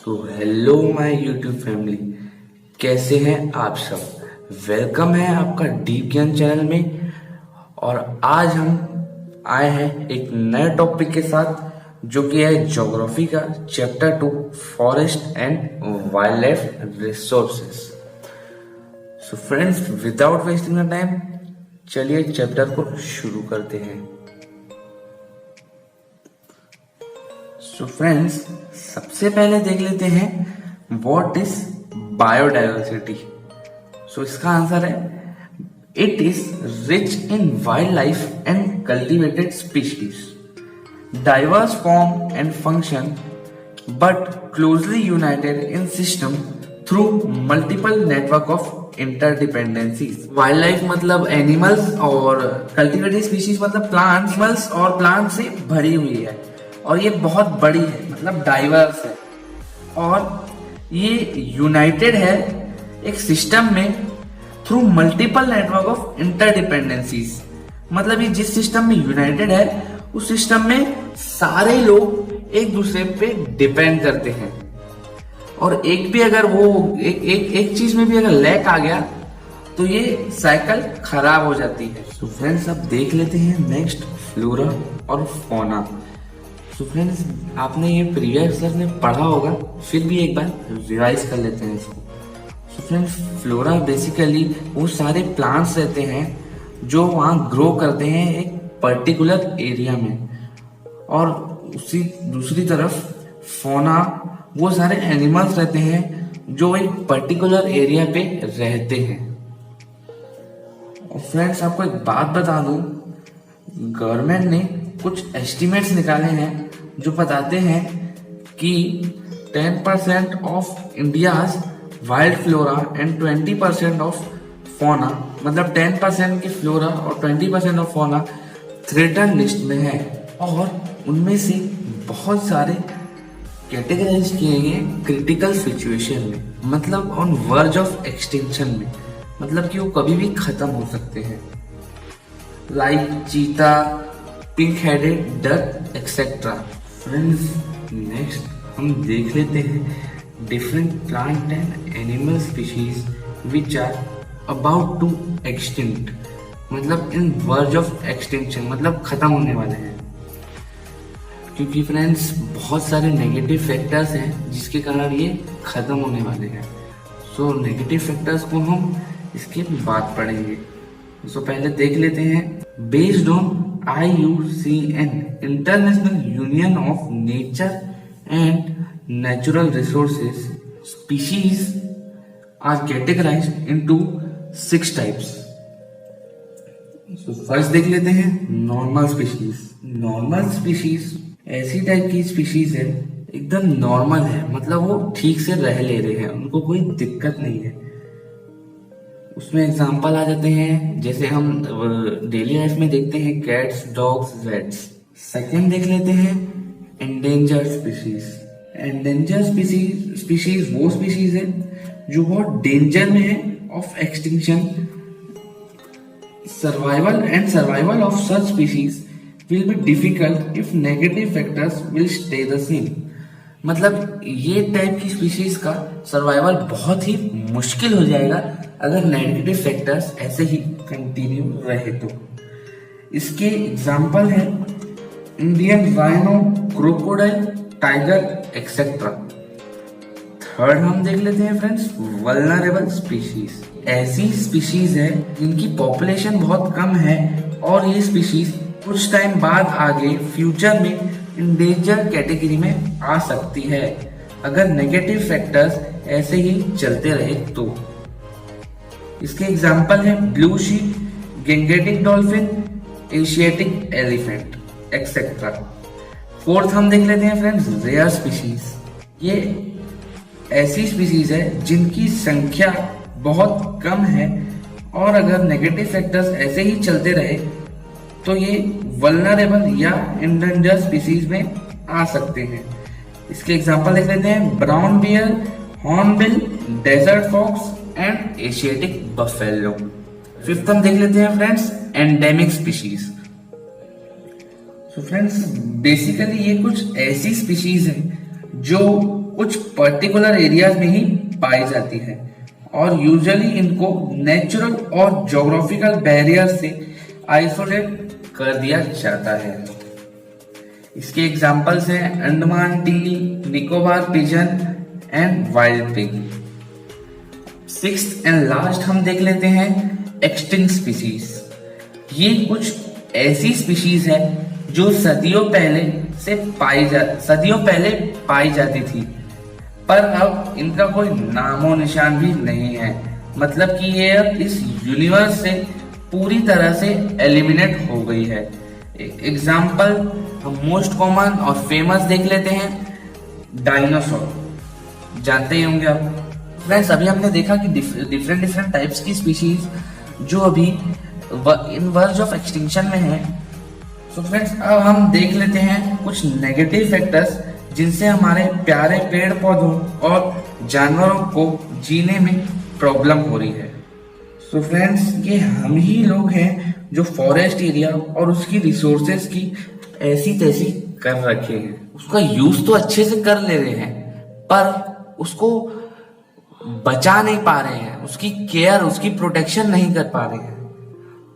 तो hello my YouTube family, कैसे हैं आप सब। वेलकम है आपका डीप ज्ञान चैनल में। और आज हम आए हैं एक नए टॉपिक के साथ जो कि है ज्योग्राफी का chapter 2 forest and wild life resources. So friends, without wasting the time, चलिए चैप्टर को शुरू करते हैं। सो फ्रेंड्स, सबसे पहले देख लेते हैं व्हाट इज बायोडाइवर्सिटी। सो इसका आंसर है it is rich in wild life and cultivated species, diverse form and function but closely United in system through multiple network of interdependencies. Wild life मतलब animals और cultivated species मतलब plants, animals और plant से भरी हुई है और ये बहुत बड़ी है, मतलब डाइवर्स है और ये यूनाइटेड है एक सिस्टम में through multiple network of interdependencies. मतलब ये जिस सिस्टम में यूनाइटेड है उस सिस्टम में सारे लोग एक दूसरे पे डिपेंड करते हैं और एक भी अगर वो एक चीज में भी अगर लैक आ गया तो ये साइकिल खराब हो जाती है। तो फ्रेंड्स, अब देख लेते हैं नेक्स्ट फ्लोरा और फौना। तो फ्रेंड्स, आपने ये प्रीवियस लेक्चर में पढ़ा होगा, फिर भी एक बार रिवाइज कर लेते हैं इसको। तो फ्रेंड्स, फ्लोरा बेसिकली वो सारे प्लांट्स रहते हैं जो वहाँ ग्रो करते हैं एक पर्टिकुलर एरिया में, और उसी दूसरी तरफ फौना वो सारे एनिमल्स रहते हैं जो एक पर्टिकुलर एरिया पे रहते हैं। और फ्रेंड्स, आपको एक बात बता दूं, गवर्नमेंट ने कुछ एस्टिमेट्स निकाले हैं जो बताते हैं कि 10% of India's wild flora and 20% of fauna, मतलब 10% की फ्लोरा और 20% ऑफ फौना थ्रेटन लिस्ट में है और उनमें से बहुत सारे कैटेगराइज किए गए क्रिटिकल सिचुएशन में, मतलब ऑन वर्ज ऑफ एक्सटिंक्शन में, मतलब कि वो कभी भी खत्म हो सकते हैं, like cheetah, pink headed duck etcetera. Friends, next हम देख लेते हैं different plant and animal species which are about to extinct, मतलब इन वर्ज ऑफ एक्सटिंक्शन, मतलब खत्म होने वाले हैं। क्योंकि फ्रेंड्स, बहुत सारे नेगेटिव फैक्टर्स हैं जिसके कारण ये खत्म होने वाले हैं। सो नेगेटिव फैक्टर्स को हम इसके बाद पढ़ेंगे। सो पहले देख लेते हैं based on IUCN International Union of Nature and Natural Resources, species are categorized into 6 types. So first देख लेते हैं नॉर्मल स्पीशीज। नॉर्मल स्पीशीज ऐसी टाइप की स्पीशीज है एकदम नॉर्मल है, मतलब वो ठीक से रह ले रहे हैं, उनको कोई दिक्कत नहीं है। उसमें एग्जाम्पल आ जाते हैं जैसे हम डेली लाइफ में देखते हैं कैट्स, डॉग्स, रैट्स। सेकंड देख लेते हैं एंडेंजर्ड स्पीशीज। एंडेंजर्ड स्पीशीज वो स्पीशीज है जो बहुत डेंजर में है of extinction. Survival of such species will be difficult if negative factors will stay the same. मतलब ये टाइप की स्पीशीज का सर्वाइवल बहुत ही मुश्किल हो जाएगा अगर नेगेटिव फैक्टर्स ऐसे ही कंटिन्यू रहे तो। इसके एग्जाम्पल है Indian rhino, crocodile, tiger etcetera. Third हम देख लेते हैं फ्रेंड्स वल्नरेबल स्पीशीज। ऐसी स्पीशीज है जिनकी पॉपुलेशन बहुत कम है और ये स्पीशीज कुछ टाइम बाद आगे फ्यूचर में इंडेंजर कैटेगरी में आ सकती है अगर नेगेटिव फैक्टर्स ऐसे ही चलते रहे तो। इसके एग्जाम्पल है blue sheep, Gangetic dolphin, Asiatic elephant etcetera. Fourth हम देख लेते हैं फ्रेंड्स रेयर स्पीशीज। ये ऐसी स्पीशीज है जिनकी संख्या बहुत कम है और अगर नेगेटिव फैक्टर्स ऐसे ही चलते रहे तो ये वल्नरेबल या इंडेंजर स्पीशीज में आ सकते हैं। इसके एग्जांपल देख लेते हैं brown bear, hornbill, desert fox and Asiatic buffalo. Fifth हम देख लेते हैं friends endemic species. So friends, basically ये कुछ ऐसी स्पीशीज है जो कुछ पर्टिकुलर एरियाज में ही पाई जाती है और यूजुअली इनको नेचुरल और ज्योग्राफिकल बैरियर से आइसोलेट कर दिया जाता है। इसके एग्जाम्पल्स हैं Andaman teal, Nicobar pigeon and wild pig. Sixth and last हम देख लेते हैं एक्सटिंक्ट स्पीशीज। ये कुछ ऐसी स्पीशीज है जो सदियों पहले पाई जाती थी, पर अब इनका कोई नामो निशान भी नहीं है। मतलब कि ये अब इस यूनिवर्स से पूरी तरह से एलिमिनेट हो गई है। एग्जाम्पल हम मोस्ट कॉमन और फेमस देख लेते हैं, डायनासोर, जानते ही होंगे आप। फ्रेंड्स, अभी हमने देखा कि डिफरेंट टाइप्स की स्पीशीज जो अभी इन वर्ज ऑफ एक्सटिंक्शन में है। सो फ्रेंड्स, अब हम देख लेते हैं कुछ नेगेटिव फैक्टर्स जिनसे हमारे प्यारे पेड़ पौधों और जानवरों को जीने में प्रॉब्लम हो रही है। सो फ्रेंड्स, ये हम ही लोग हैं जो फॉरेस्ट एरिया और उसकी रिसोर्सेज की ऐसी तैसी कर रखे हैं। उसका यूज तो अच्छे से कर ले रहे हैं, पर उसको बचा नहीं पा रहे हैं, उसकी केयर, उसकी प्रोटेक्शन नहीं कर पा रहे हैं।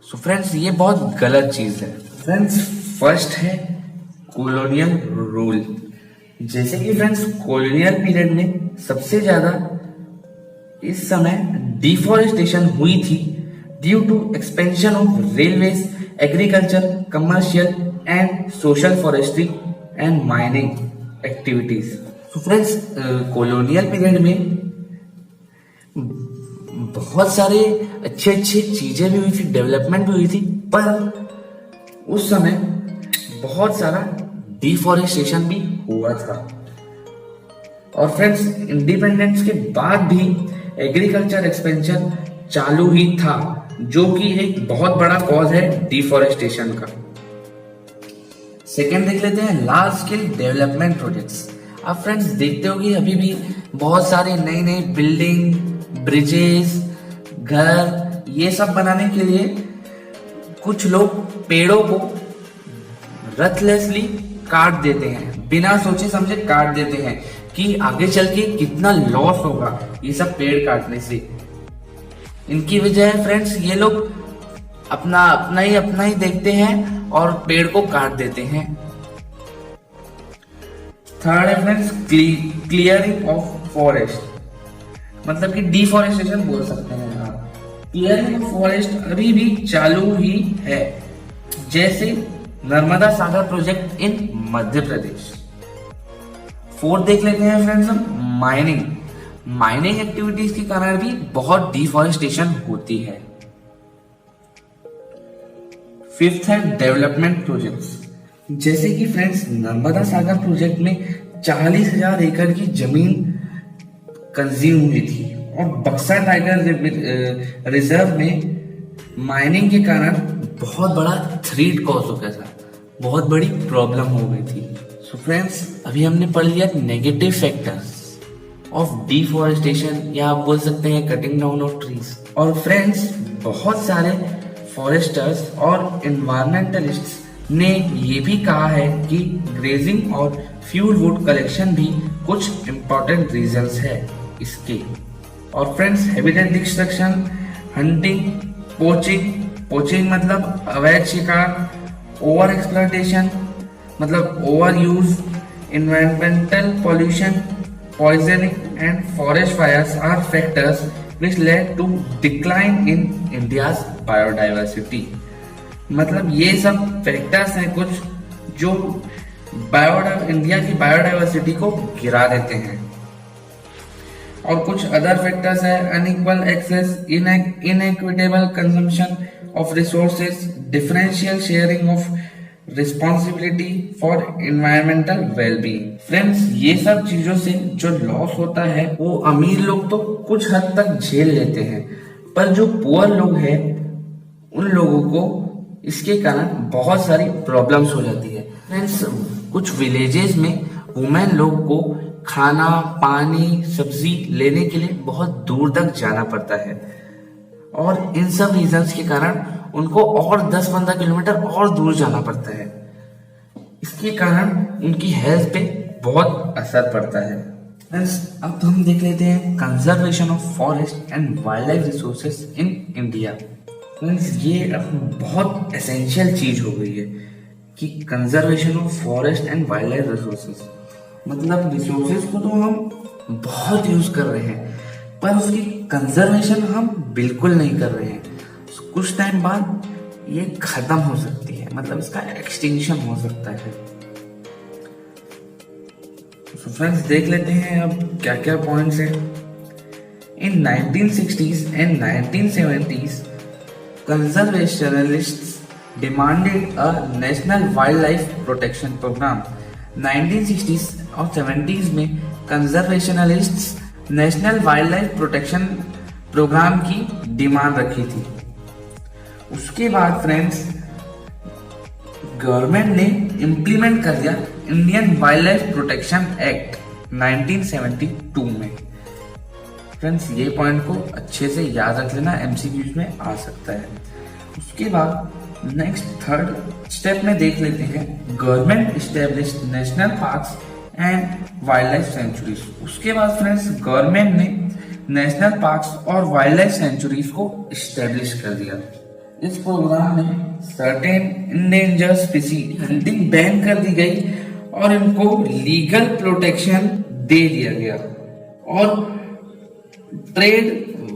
सो फ्रेंड्स, ये बहुत गलत चीज है। फ्रेंड्स, फर्स्ट है कॉलोनियल रूल। जैसे कि फ्रेंड्स, कॉलोनियल पीरियड में सबसे ज्यादा इस समय डिफॉरेस्टेशन हुई थी due to expansion of railways, agriculture, commercial and social forestry and mining activities. तो फ्रेंड्स, कॉलोनियल पीरियड में बहुत सारे अच्छे चीजें भी हुई थी, डेवलपमेंट भी हुई थी, पर उस समय बहुत सारा डिफॉरेस्टेशन भी हुआ था। और फ्रेंड्स, इंडिपेंडेंस के बाद भी एग्रीकल्चर एक्सपेंशन चालू ही था, जो कि एक बहुत बड़ा कॉज है डिफॉरेस्टेशन का। सेकेंड देख लेते हैं लार्ज स्केल डेवलपमेंट प्रोजेक्ट्स। आप फ्रेंड्स देखते हो कि अभी भी बहुत सारे नई बिल्डिंग, ब्रिजेस, घर, ये सब बनाने के लिए कुछ लोग पेड़ों को रथलेसली काट देते हैं, बिना सोचे समझे काट देते हैं कि आगे चल के कितना लॉस होगा ये सब पेड़ काटने से। इनकी वजह है फ्रेंड्स, ये लोग अपना ही देखते हैं और पेड़ को काट देते हैं। थर्ड है फ्रेंड्स क्लियरिंग ऑफ फॉरेस्ट, मतलब कि डिफॉरेस्टेशन बोल सकते हैं आप। क्लियरिंग ऑफ फॉरेस्ट अभी भी चालू ही है, जैसे Narmada Sagar project in Madhya Pradesh. Fourth देख लेते हैं फ्रेंड्स हम माइनिंग एक्टिविटीज के कारण भी बहुत डिफॉरेस्टेशन होती है। फिफ्थ है डेवलपमेंट प्रोजेक्ट्स। जैसे कि फ्रेंड्स, नर्मदा सागर प्रोजेक्ट में 40,000 एकड़ की जमीन कंज्यूम हुई थी और बक्सा टाइगर रिजर्व में माइनिंग के कारण बहुत बड़ा थ्रेट कॉज हो गया था, बहुत बड़ी प्रॉब्लम हो गई थी। सो फ्रेंड्स, अभी हमने पढ़ लिया नेगेटिव फैक्टर्स ऑफ डिफॉरेस्टेशन, या आप बोल सकते हैं कटिंग डाउन ऑफ ट्रीज। और फ्रेंड्स, बहुत सारे फॉरेस्टर्स और एनवायरमेंटलिस्ट्स ने ये भी कहा है कि ग्रेजिंग और फ्यूल वुड कलेक्शन भी कुछ इंपॉर्टेंट रीजंस है इसके। और friends, habitat destruction, hunting, poaching मतलब अवैध शिकार, ओवर एक्सप्लॉयटेशन मतलब over use, environmental pollution, poisoning and forest fires are factors which led to decline in India's biodiversity। मतलब ये सब फैक्टर्स हैं कुछ जो इंडिया की बायोडाइवर्सिटी को गिरा देते हैं। और कुछ अदर फैक्टर्स है unequal access, inequitable consumption of resources, differential sharing of responsibility for environmental wellbeing. Friends, ये सब चीजों से जो लॉस होता है वो अमीर लोग तो कुछ हद तक झेल लेते हैं, पर जो पुअर लोग हैं उन लोगों को इसके कारण बहुत सारी प्रॉब्लम्स हो जाती है। फ्रेंड्स, कुछ विलेजेस में वुमेन लोग को खाना, पानी, सब्जी लेने के लिए बहुत दूर तक जाना पड़ता है, और इन सब रीजंस के कारण उनको और 10-15 किलोमीटर और दूर जाना पड़ता है। इसके कारण उनकी हेल्थ पे बहुत असर पड़ता है। फ्रेंड्स अब हम देख लेते हैं conservation of forest and wild life resources in India. Friends ये अब बहुत एसेंशियल चीज हो गई है कि conservation of forest and wild life resources, मतलब रिसोर्सेज को तो हम बहुत यूज कर रहे हैं पर उसकी कंजर्वेशन हम बिल्कुल नहीं कर रहे हैं। कुछ टाइम बाद ये खत्म हो सकती है, मतलब इसका एक्सटिंक्शन हो सकता है। तो फ्रेंड्स देख लेते हैं अब क्या क्या पॉइंट्स है। In 1960s and 1970s conservationalists demanded a national wild life protection program. 1960s और 70s में conservationalists national wild life protection program की डिमांड रखी थी। उसके बाद फ्रेंड्स गवर्नमेंट ने इम्प्लीमेंट कर दिया Indian wild life protection act 1972 में। फ्रेंड्स ये पॉइंट को अच्छे से याद रख लेना, एमसीक्यूज में आ सकता है। उसके बाद नेक्स्ट थर्ड स्टेप में देख लेते हैं government established national parks and wildlife sanctuaries. उसके बाद फ्रेंड्स गवर्नमेंट ने नेशनल पार्क्स और वाइल्ड लाइफ सेंचुरीज को इस्टेब्लिश कर दिया। इस प्रोग्राम में certain endangered species hunting ban कर दी गई और इनको लीगल प्रोटेक्शन दे दिया गया और ट्रेड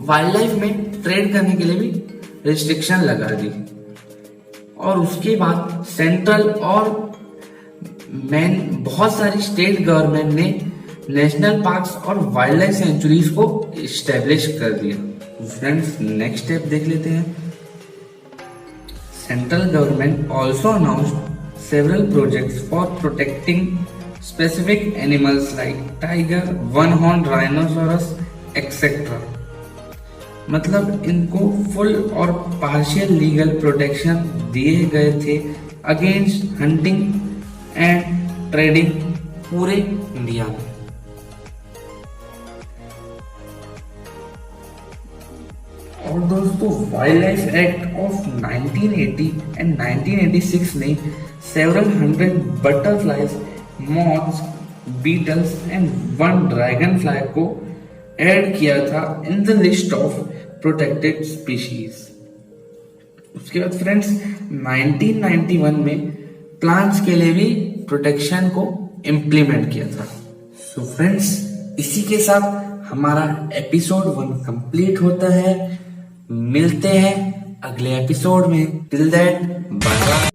वाइल्ड लाइफ में ट्रेड करने के लिए भी रिस्ट्रिक्शन लगा दी। और उसके बाद सेंट्रल और बहुत सारी स्टेट गवर्नमेंट ने नेशनल पार्क्स और वाइल्ड लाइफ सेंचुरीज को इस्टेब्लिश कर दिया। फ्रेंड्स नेक्स्ट स्टेप देख लेते हैं। Central government also announced several projects for protecting specific animals like tiger, one-horned rhinoceros, etc. मतलब इनको फुल और पार्शियल लीगल प्रोटेक्शन दिए गए थे अगेंस्ट हंटिंग एंड ट्रेडिंग पूरे इंडिया में। और दोस्तों wildlife act of 1980 and 1986 ने several hundred butterflies, moths, beetles and one dragonfly को ऐड किया था in the list of protected species. उसके बाद फ्रेंड्स 1991 में प्लांट्स के लिए भी प्रोटेक्शन को इम्प्लीमेंट किया था। सो फ्रेंड्स इसी के साथ हमारा एपिसोड 1 कंप्लीट होता है। मिलते हैं अगले एपिसोड में। Till that bye bye.